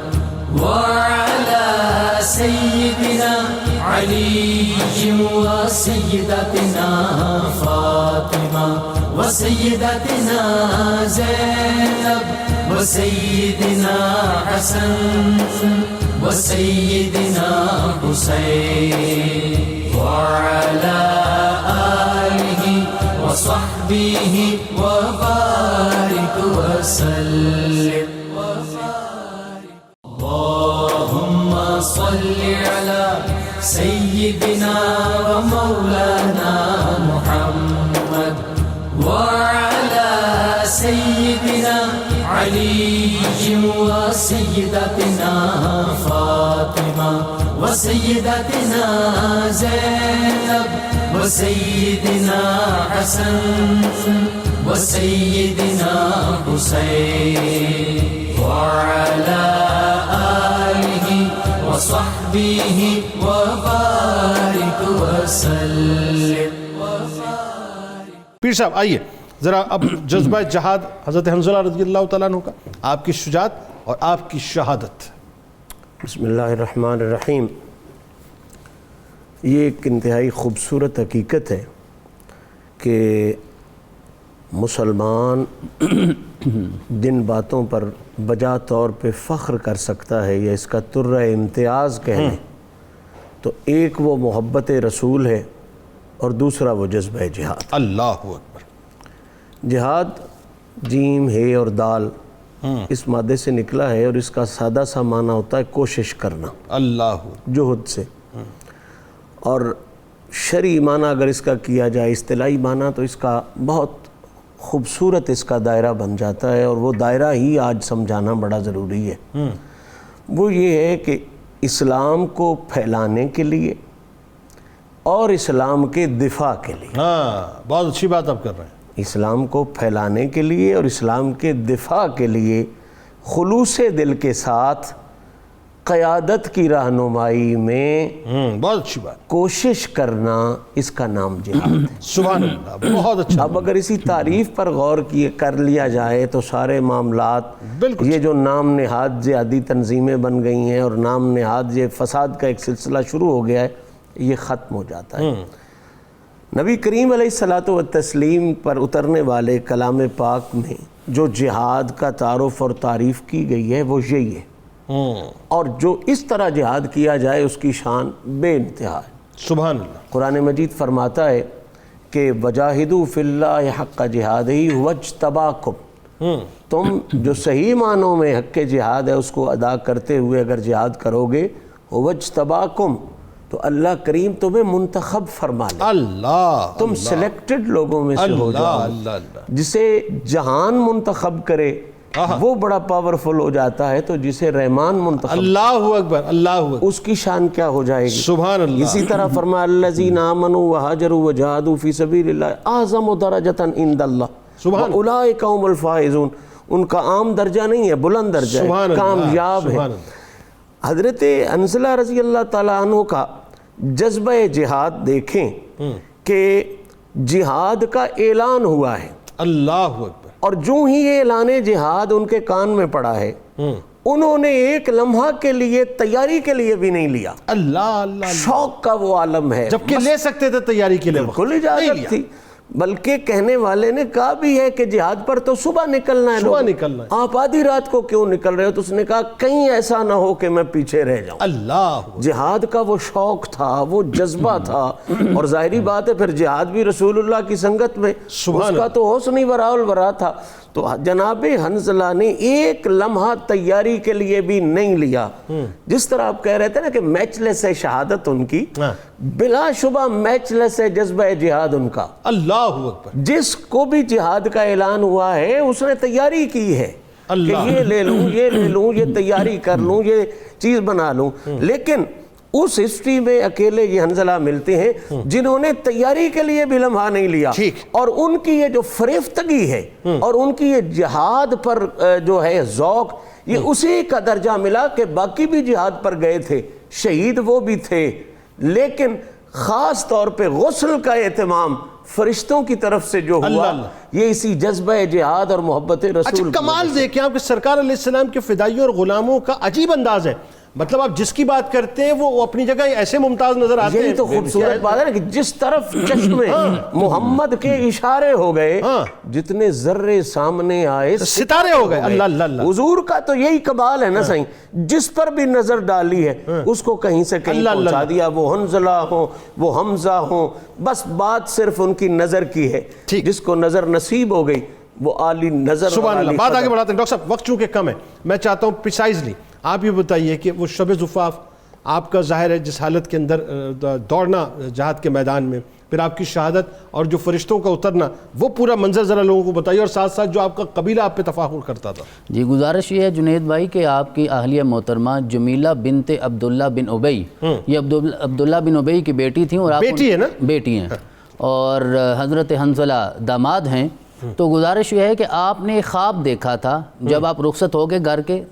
وعلی سیدنا علی و سیدتنا فاطمہ و سیدتنا زینب و سیدنا حسن و سیدنا حسین وعلی وصحبه وبارك وسلم. اللهم صل على سيدنا ومولانا محمد وعلى سيدنا علي وسيدتنا فاطمة وسيدتنا زينب وسيدنا حسن وسيدنا حسين وعلى آله وصحبه وبارك وسلم. پیر صاحب آئیے ذرا اب جذبہ جہاد حضرت حنظلہ رضی اللہ تعالیٰ عنہ کا, آپ کی شجاعت اور آپ کی شہادت. بسم اللہ الرحمن الرحیم. یہ ایک انتہائی خوبصورت حقیقت ہے کہ مسلمان جن باتوں پر بجا طور پہ فخر کر سکتا ہے یا اس کا ترہ امتیاز کہنے, تو ایک وہ محبت رسول ہے اور دوسرا وہ جذبہ جہاد. اللہ اکبر. جہاد جیم ہے اور دال اس مادے سے نکلا ہے, اور اس کا سادہ سا معنی ہوتا ہے کوشش کرنا, اللہ جہد سے. اور شرعی معنی اگر اس کا کیا جائے, اصطلاحی معنی, تو اس کا بہت خوبصورت اس کا دائرہ بن جاتا ہے, اور وہ دائرہ ہی آج سمجھانا بڑا ضروری ہے. وہ یہ ہے کہ اسلام کو پھیلانے کے لیے اور اسلام کے دفاع کے لیے. بہت اچھی بات آپ کر رہے ہیں. اسلام کو پھیلانے کے لیے اور اسلام کے دفاع کے لیے خلوص دل کے ساتھ قیادت کی رہنمائی میں بہت اچھی بات کوشش کرنا, اس کا نام جہاد ہے. سبحان اللہ, بہت اچھا. اب اگر اسی تعریف پر غور کر لیا جائے تو سارے معاملات, یہ جو نام نہاد جہادی تنظیمیں بن گئی ہیں اور نام نہاد یہ فساد کا ایک سلسلہ شروع ہو گیا ہے, یہ ختم ہو جاتا ہے۔ نبی کریم علیہ الصلوۃ والتسلیم پر اترنے والے کلام پاک میں جو جہاد کا تعارف اور تعریف کی گئی ہے وہ یہی ہے، اور جو اس طرح جہاد کیا جائے اس کی شان بے انتہا ہے۔ سبحان اللہ۔ قرآن مجید فرماتا ہے کہ وجاہدوا فی اللہ حق جہادہ هو اجتباکم، تم جو صحیح معنوں میں حق جہاد ہے اس کو ادا کرتے ہوئے اگر جہاد کرو گے هو اجتباکم، تو اللہ کریم تمہیں منتخب فرما لے، اللہ، تم سلیکٹڈ لوگوں میں سے ہو جاؤ۔ اللہ اللہ۔ جسے جہان منتخب کرے وہ بڑا پاورفل ہو جاتا ہے، تو جسے رحمان منتخب، اللہ اکبر، اللہ اکبر، اس کی شان کیا ہو جائے گی۔ سبحان اللہ۔ اسی طرح فرمایا الذین آمنوا وہاجروا وجاہدوا فی سبیل اللہ اعظم درجۃ عند اللہ واولئک هم الفائزون، ان کا عام درجہ نہیں ہے، بلند درجہ ہے، کامیاب ہے۔ حضرت حنظلہ رضی اللہ تعالیٰ عنہ کا جذبہ جہاد دیکھیں کہ جہاد کا اعلان ہوا ہے، اللہ اکبر، اور جو ہی یہ اعلان جہاد ان کے کان میں پڑا ہے انہوں نے ایک لمحہ کے لیے تیاری کے لیے بھی نہیں لیا۔ اللہ اللہ، شوق کا وہ عالم ہے، جبکہ لے سکتے تھے تیاری کے لیے، بالکل اجازت تھی، بلکہ کہنے والے نے کہا بھی ہے کہ جہاد پر تو صبح نکلنا ہے، صبح نکلنا ہے، آپ آدھی رات کو کیوں نکل رہے ہو؟ تو اس نے کہا کہیں ایسا نہ ہو کہ میں پیچھے رہ جاؤں۔ اللہ، جہاد کا وہ شوق تھا، وہ جذبہ تھا، اور ظاہری بات ہے پھر جہاد بھی رسول اللہ کی سنگت میں، اس کا تو حسن ہی وراء الورا تھا۔ تو جناب حنظلہ نے ایک لمحہ تیاری کے لیے بھی نہیں لیا۔ جس طرح آپ کہہ رہے تھے نا کہ میچ لیس ہے شہادت ان کی، بلا شبہ میچ لیس ہے جذبہ جہاد ان کا۔ اللہ اکبر، جس کو بھی جہاد کا اعلان ہوا ہے اس نے تیاری کی ہے کہ یہ لے لوں، یہ لے لوں، یہ تیاری کر لوں، یہ چیز بنا لوں۔ لیکن اس ہسٹری میں اکیلے یہ حنظلہ ملتے ہیں جنہوں نے تیاری کے لیے بھی لمحہ نہیں لیا، اور ان کی یہ جو فریفتگی ہے اور ان کی یہ جہاد پر جو ہے ذوق، یہ اسی کا درجہ ملا کہ باقی بھی جہاد پر گئے تھے، شہید وہ بھی تھے، لیکن خاص طور پہ غسل کا اہتمام فرشتوں کی طرف سے جو ہوا، یہ اسی جذبہ جہاد اور محبت رسول۔ اچھا، کمال دیکھیں آپ کہ سرکار علیہ السلام کے فدائیوں اور غلاموں کا عجیب انداز ہے، مطلب آپ جس کی بات کرتے ہیں وہ اپنی جگہ ایسے ممتاز نظر آتے ہیں۔ یہی تو خوبصورت بات ہے نا کہ جس طرف چشم محمد کے اشارے ہو گئے، جتنے ذرے سامنے آئے ستارے ہو گئے۔ اللہ اللہ اللہ، حضور کا تو یہی کمال ہے نا صحیح، جس پر بھی نظر ڈالی ہے اس کو کہیں سے کہیں پہنچا دیا، وہ حنظلہ ہو، وہ حمزہ ہو، بس بات صرف ان کی نظر کی ہے۔ جس کو نظر نصیب ہو گئی وہ عالی نظر۔ سبحان اللہ۔ بات آگے بڑھاتے ہیں ڈاکٹر صاحب، وقت چونکہ کم ہے، میں چاہتا ہوں پریسائزلی آپ یہ بتائیے کہ وہ شب زفاف آپ کا ظاہر ہے جس حالت کے اندر دوڑنا جہاد کے میدان میں، پھر آپ کی شہادت اور جو فرشتوں کا اترنا، وہ پورا منظر ذرا لوگوں کو بتائیے، اور ساتھ ساتھ جو آپ کا قبیلہ آپ پہ تفاخر کرتا تھا۔ جی گزارش یہ ہے جنید بھائی کہ آپ کی اہلیہ محترمہ جمیلہ بنت عبداللہ بن ابی، یہ عبداللہ بن ابی کی بیٹی تھیں، اور آپ بیٹی ہے نا؟ بیٹی ہیں، اور حضرت حنظلہ داماد ہیں۔ تو گزارش یہ ہے کہ آپ نے خواب دیکھا تھا جب آپ رخصت ہو گئے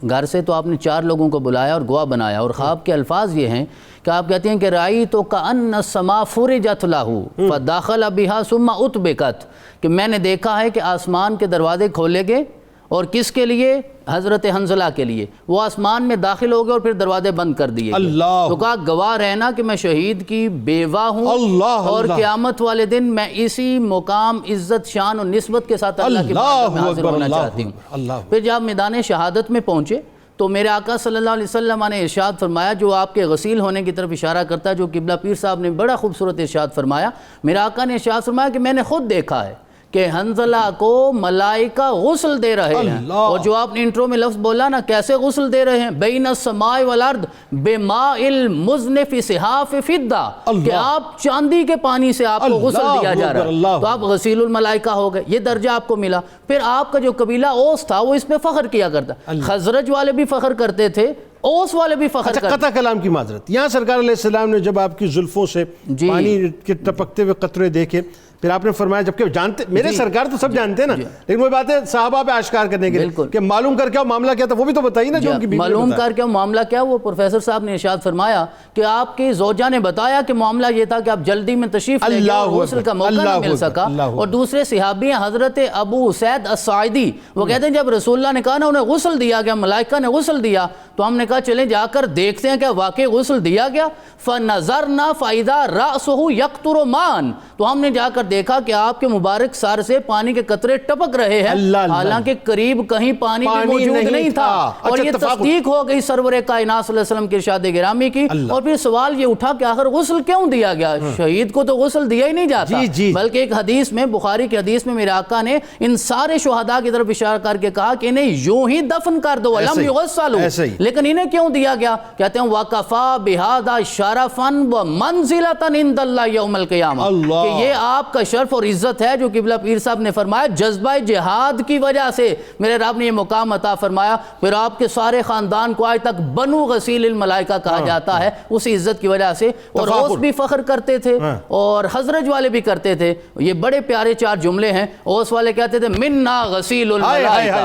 گھر سے، تو آپ نے 4 لوگوں کو بلایا اور گواہ بنایا، اور خواب کے الفاظ یہ ہیں کہ آپ کہتے ہیں کہ رأیت کأن السماء فرجت لہ فدخل بها ثم اطبقت، کہ میں نے دیکھا ہے کہ آسمان کے دروازے کھولے گئے، اور کس کے لیے؟ حضرت حنظلہ کے لیے، وہ آسمان میں داخل ہو گئے اور پھر دروازے بند کر دیے گئے۔ تو کہا گواہ رہنا کہ میں شہید کی بیوہ ہوں، اور قیامت والے دن میں اسی مقام، عزت، شان اور نسبت کے ساتھ اللہ کی بارگاہ میں حاضر ہونا چاہتی ہوں۔ پھر جب میدان شہادت میں پہنچے تو میرے آقا صلی اللہ علیہ وسلم نے ارشاد فرمایا، جو آپ کے غسیل ہونے کی طرف اشارہ کرتا ہے، جو قبلہ پیر صاحب نے بڑا خوبصورت ارشاد فرمایا، میرے آقا نے ارشاد فرمایا کہ میں نے خود دیکھا ہے کہ حنظلہ کو ملائکہ غسل دے رہے ہیں، اور جو آپ نے انٹرو میں لفظ بولا نا، کیسے غسل دے رہے ہیں؟ بین السماء والارض بماء المزن صحاف فضہ، کہ آپ چاندی کے پانی سے آپ کو غسل دیا جا رہا ہے، تو آپ غسیل الملائکہ ہو گئے، یہ درجہ آپ کو ملا۔ پھر آپ کا جو قبیلہ اوس تھا وہ اس پہ فخر کیا کرتا، خزرج والے بھی فخر کرتے تھے، اوس والے بھی فخر کرتے۔ قطع کلام کی معذرت، یہاں سرکار علیہ السلام نے جب آپ کی زلفوں سے پانی کے ٹپکتے ہوئے قطرے دیکھے، پھر آپ نے فرمایا جبکہ جانتے میرے سرکار تو سب جانتے ہیں نا، لیکن وہ بات ہے صحابہ پہ آشکار کرنے کے لیے کہ معلوم کر کے معاملہ کیا تھا وہ بھی تو بتائیے نا، جو ان کی بیوی نے معلوم کر کے معاملہ کیا، وہ پروفیسر صاحب نے ارشاد فرمایا کہ آپ کی زوجہ نے بتایا کہ معاملہ یہ تھا کہ آپ جلدی میں تشریف لے گئے اور غسل کا موقع نہ مل سکا. اور دوسرے صحابی ہیں حضرت ابو اسید الساعدی، وہ کہتے ہیں جب رسول اللہ نے کہا نا انہیں غسل دیا گیا، ملائکہ نے غسل دیا، تو ہم نے کہا چلیں جا کر دیکھتے ہیں کہ واقعی غسل دیا گیا. فَنَظَرْنَا فَإِذَا رَأْسُهُ يَقْطُرُ مَاءً، تو ہم نے جا کر دیکھا کہ آپ کے مبارک سر سے پانی کے قطرے ٹپک رہے ہیں، حالانکہ قریب کہیں پانی بھی موجود نہیں تھا. اور یہ تصدیق ہو گئی سرور کائنات صلی اللہ علیہ وسلم کی ارشاد گرامی کی. اور پھر سوال یہ اٹھا کہ آخر غسل کیوں دیا گیا؟ شہید کو تو غسل دیا ہی نہیں جاتا، بلکہ ایک حدیث میں، بخاری کی حدیث میں، میرے آقا نے ان سارے شہداء کی طرف اشارہ کر کے کہا کہ انہیں یوں ہی دفن کر دو، وَلَمْ يُغَسَّلُوا، لیکن انہیں کیوں دیا گیا؟ کہتے ہیں وَقَفَا بِهَذَا شَرَفًا وَمَنزِلَةً عِنْدَ اللَّهِ يَوْمَ الْقِيَامَةِ، کہ یہ آپ کا شرف اور عزت ہے جو قبلہ پیر صاحب نے فرمایا جذبہ جہاد کی وجہ سے میرے رب نے یہ مقام عطا فرمایا. پھر آپ کے سارے خاندان کو آج تک بنو غسیل الملائکہ کہا جاتا ہے اسی عزت کی وجہ سے. اور اوس بھی فخر کرتے تھے اور خزرج والے بھی کرتے تھے. یہ بڑے پیارے 4 جملے ہیں. اوس والے کہتے تھے منا غسیل الملائکہ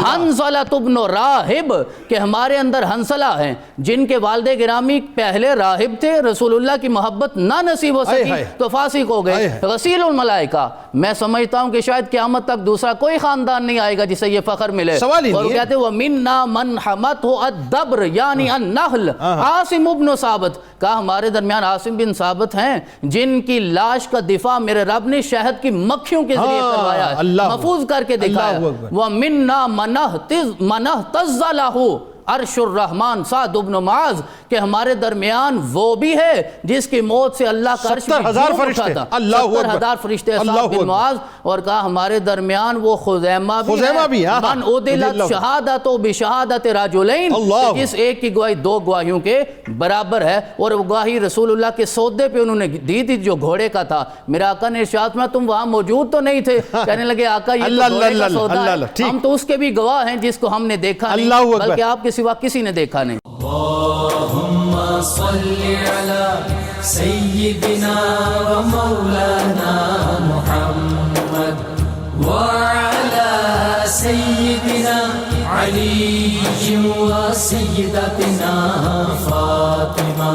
حنظلہ ابن راہب، کہ ہمارے اندر حنظلہ ہیں جن کے والد گرامی پہلے راہب تھے، رسول اللہ کی محبت نہ نصیب ہو سکی تو فاسق ہو گئے. غسیل الملائکہ، میں سمجھتا ہوں کہ شاید قیامت تک دوسرا کوئی خاندان نہیں آئے گا جسے یہ فخر ملے. اور وہ کہتے ہیں وَمِنَّا مَنْ حَمَتْهُ الدَّبْرِ یعنی النَّحْلِ. عاصم ابن ثابت، کہا ہمارے درمیان عاصم بن ثابت ہیں جن کی لاش کا دفاع میرے رب نے شہد کی مکھیوں کے ذریعے کروایا ہے، محفوظ کر کے دکھایا. وَمِنَّا مَنْ اهْتَزَّ لَهُ عرش الرحمن سعد بن معاذ، کہ ہمارے درمیان وہ بھی ہے جس کی موت سے اللہ کا عرش 70,000 فرشتے، 70,000 فرشتے سعد بن معاذ. اور کہا ہمارے درمیان وہ خزیمہ بھی ہے، من عدلت شہادت بشہادت رجلین، جس ایک کی گواہی 2 گواہیوں کے برابر ہے. اور وہ گواہی رسول اللہ کے سودے پہ انہوں نے دی تھی جو گھوڑے کا تھا. میرا آقا نے ارشاد میں تم وہاں موجود تو نہیں تھے، کہنے لگے آقا یہ تو گھوڑے کا سودا ہے، ہم تو اس کے بھی گواہ ہیں جس کو ہم نے دیکھا نہیں بلکہ آپ کے سوا کسی نے دیکھا نہیں. اللهم صل على سيدنا ومولانا محمد وعلى سيدنا علي وسيدتنا فاطمة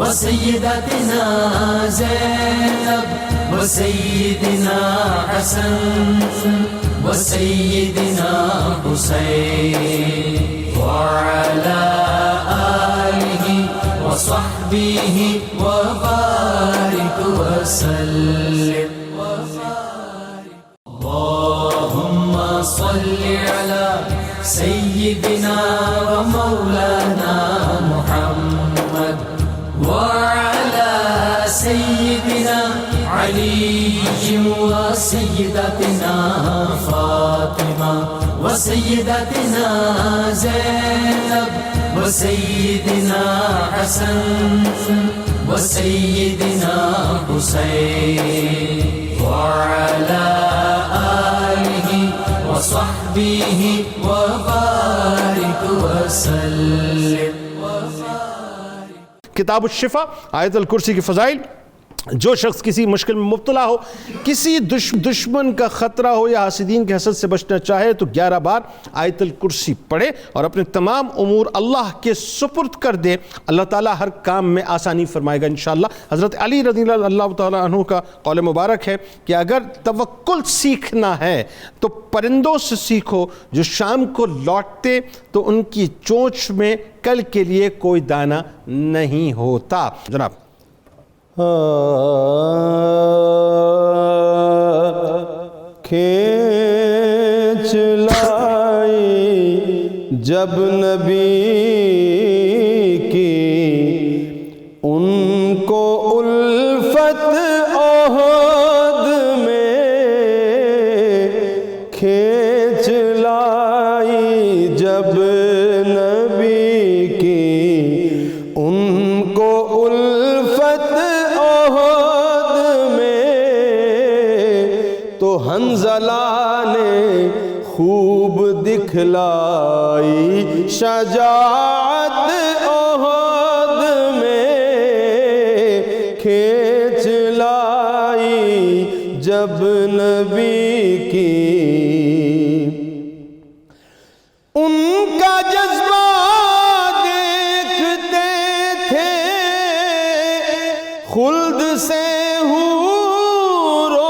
وسيدتنا زينب وسيدنا حسن وسيدنا حسين وعلى آله وصحبه وبارك وسلم. اللهم صل على سيدنا ومولانا محمد وعلى سيدنا علي وسيدتنا فاطمة وسيدتنا زينب وسيدنا حسن وسيدنا حسين وعلى آله وصحبه وبارك وسلم. کتاب الشفا، آیت الکرسی کی فضائل. جو شخص کسی مشکل میں مبتلا ہو، کسی دشمن کا خطرہ ہو یا حاسدین کے حسد سے بچنا چاہے تو 11 بار آیت الکرسی پڑھے اور اپنے تمام امور اللہ کے سپرد کر دے. اللہ تعالیٰ ہر کام میں آسانی فرمائے گا انشاءاللہ. حضرت علی رضی اللہ تعالیٰ عنہ کا قول مبارک ہے کہ اگر توکل سیکھنا ہے تو پرندوں سے سیکھو جو شام کو لوٹتے تو ان کی چونچ میں کل کے لیے کوئی دانہ نہیں ہوتا. جناب کھینچ لائی جب نبی کی ان کو الفت احد میں، کھینچ لائی جب نبی کی ان کو الفت حنظلہ نے خوب دکھلائی شجاعت احد میں، کھینچ لائی جب نبی کی، ان کا جذبہ دیکھتے تھے خلد سے حور و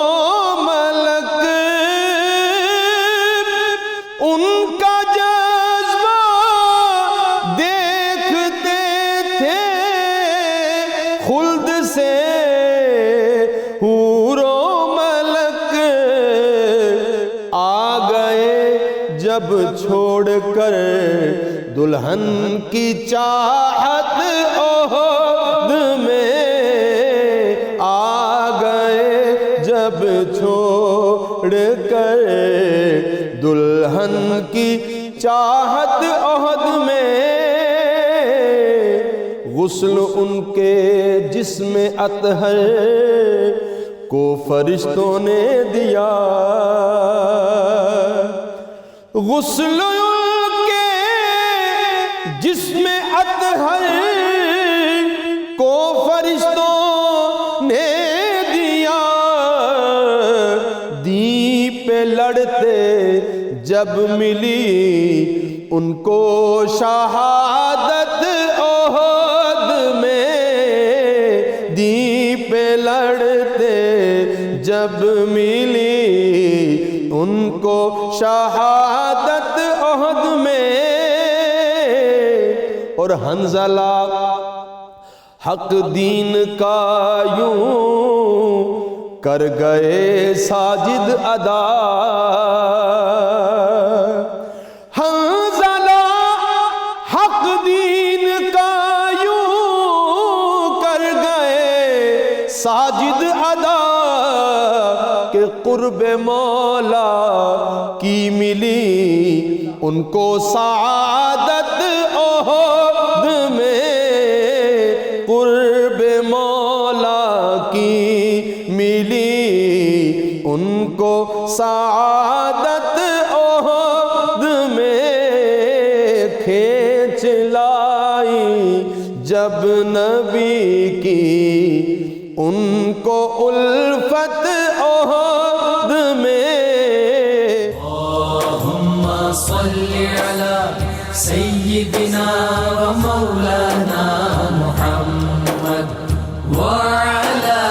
ملک، ان کا جذبہ دیکھتے تھے خلد سے حور و ملک، آ گئے جب چھوڑ کر دلہن کی چاہت عہد میں، آ گئے جب چھوڑ کر دلہن کی چاہت عہد میں، غسل ان کے جسم اطہر کو فرشتوں نے دیا، غسل ان کے جسم اطہر کو فرشتوں نے دیا، دیپ پہ لڑتے جب ملی ان کو شہادت عہد میں، دیپ پہ لڑتے جب ملی ان کو شہادت عہد میں، اور حنظلہ حق دین کا یوں کر گئے ساجد ادا، حنظلہ حق دین کا یوں کر گئے ساجد ادا، کہ قرب مولا کی ملی ان کو سعادت عہد میں، قرب مولا کی ملی ان کو سعادت عہد میں، کھینچ لائی جب نبی کی ان کو الفت عہد میں، اللهم صل على سيدنا ومولانا محمد وعلى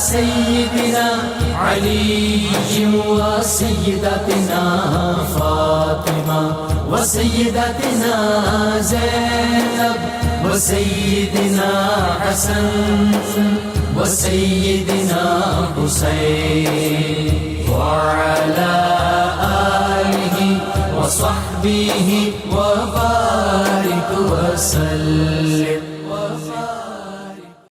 سيدنا علي وسيدتنا فاطمة وسيدتنا زينب وسيدنا حسن وسيدنا حسين وعلى آله وصحبه وبارك وسلم.